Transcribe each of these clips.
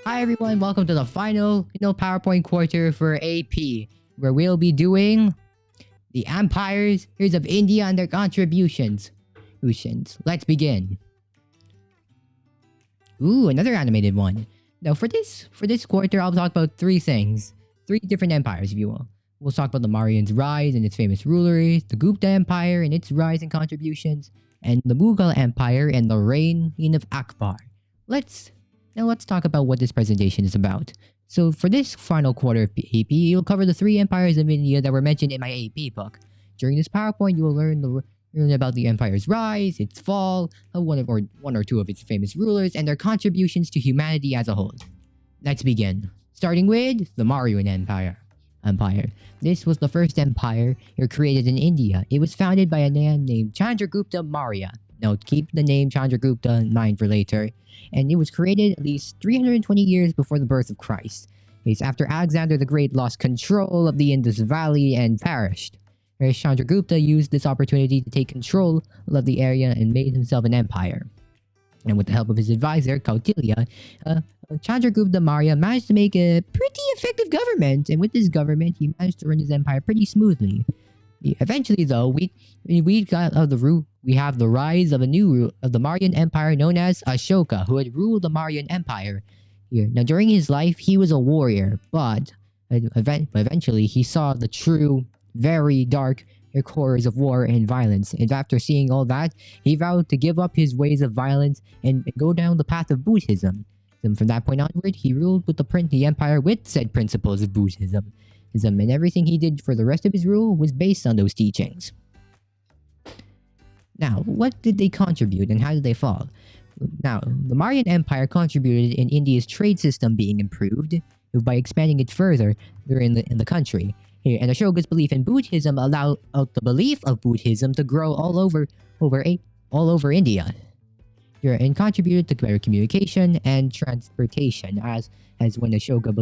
Hi everyone, welcome to the final PowerPoint quarter for AP, where we'll be doing the empires of India and their contributions. Let's begin. Ooh, another animated one. Now for this quarter, I'll talk about three things. Three different empires, if you will. We'll talk about the Mauryan's rise and its famous rulers, the Gupta Empire and its rise and contributions, and the Mughal Empire and the reign of Akbar. Let's talk about what this presentation is about. So for this final quarter of AP, you'll cover the three empires of India that were mentioned in my AP book. During this PowerPoint, you will learn about the empire's rise, its fall, one or two of its famous rulers, and their contributions to humanity as a whole. Let's begin. Starting with the Mauryan Empire. This was the first empire created in India. It was founded by a man named Chandragupta Maurya. Now keep the name Chandragupta in mind for later. And it was created at least 320 years before the birth of Christ. It's after Alexander the Great lost control of the Indus Valley and perished. Chandragupta used this opportunity to take control of the area and made himself an empire. And with the help of his advisor, Kautilya, Chandragupta Maurya managed to make a pretty effective government. And with this government, he managed to run his empire pretty smoothly. Eventually, though, we have the rise of the Mauryan Empire known as Ashoka, who had ruled the Mauryan Empire. Now, during his life, he was a warrior, but eventually he saw the true, very dark horrors of war and violence. And after seeing all that, he vowed to give up his ways of violence and go down the path of Buddhism. And from that point onward, he ruled with the empire with said principles of Buddhism. And everything he did for the rest of his rule was based on those teachings. Now, what did they contribute and how did they fall? Now, the Mauryan Empire contributed in India's trade system being improved by expanding it further in the country. And Ashoka's belief in Buddhism allowed the belief of Buddhism to grow all over India. And contributed to better communication and transportation. As Ashoka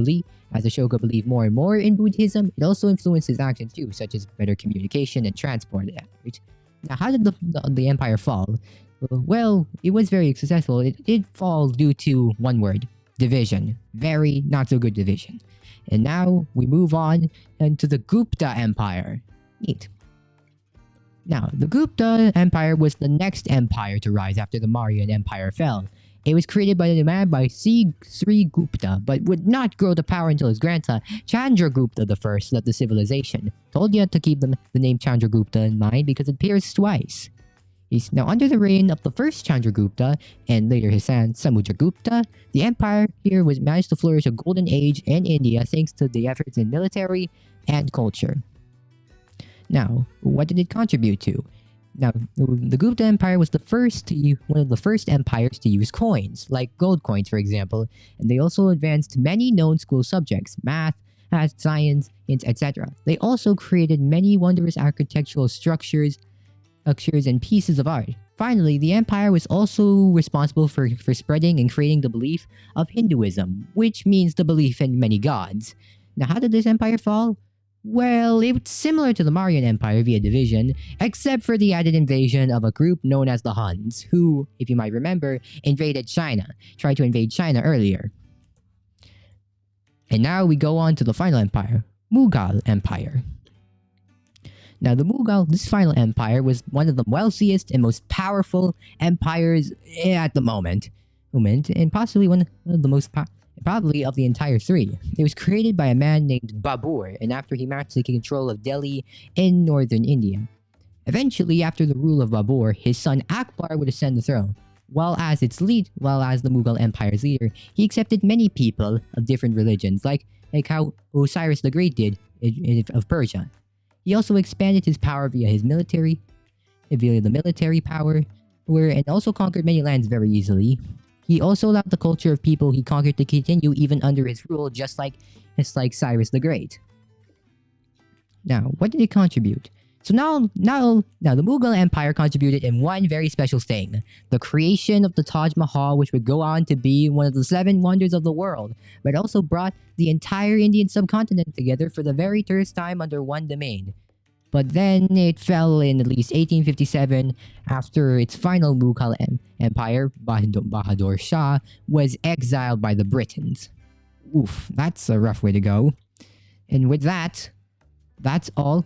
believed more and more in Buddhism, it also influenced his actions too, such as better communication and transport. Right? Now, how did the empire fall? Well, it was very successful. It did fall due to one word: division. Very not so good division. And now we move on to the Gupta Empire. Neat. Now, the Gupta Empire was the next empire to rise after the Mauryan Empire fell. It was created by a man by Sri Gupta, but would not grow to power until his grandson, Chandragupta I, led the civilization. Told you to keep the name Chandragupta in mind because it appears twice. Now, under the reign of the first Chandragupta, and later his son Samudragupta, the empire here was managed to flourish a golden age in India thanks to the efforts in military and culture. Now, what did it contribute to? Now, the Gupta Empire was one of the first empires to use coins, like gold coins, for example, and they also advanced many known school subjects, math, science, etc. They also created many wondrous architectural structures and pieces of art. Finally, the empire was also responsible for spreading and creating the belief of Hinduism, which means the belief in many gods. Now, how did this empire fall? Well, it's similar to the Mauryan Empire via division, except for the added invasion of a group known as the Huns, who, if you might remember, tried to invade China earlier. And now we go on to the final empire, Mughal Empire. Now, this final empire was one of the wealthiest and most powerful empires at the moment, and possibly one of the most probably of the entire three. It was created by a man named Babur, and after he managed to take control of Delhi in northern India. Eventually, after the rule of Babur, his son Akbar would ascend the throne. While as the Mughal Empire's leader, he accepted many people of different religions, like how Cyrus the Great did of Persia. He also expanded his power via the military power, and also conquered many lands very easily. He also allowed the culture of people he conquered to continue even under his rule, just like Cyrus the Great. Now, what did it contribute? So now the Mughal Empire contributed in one very special thing: the creation of the Taj Mahal, which would go on to be one of the 7 wonders of the world, but also brought the entire Indian subcontinent together for the very first time under one domain. But then it fell in at least 1857 after its final Mughal Empire, Bahadur Shah, was exiled by the Britons. Oof, that's a rough way to go. And with that, that's all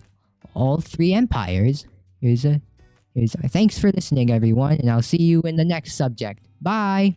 three empires. Thanks for listening, everyone, and I'll see you in the next subject. Bye!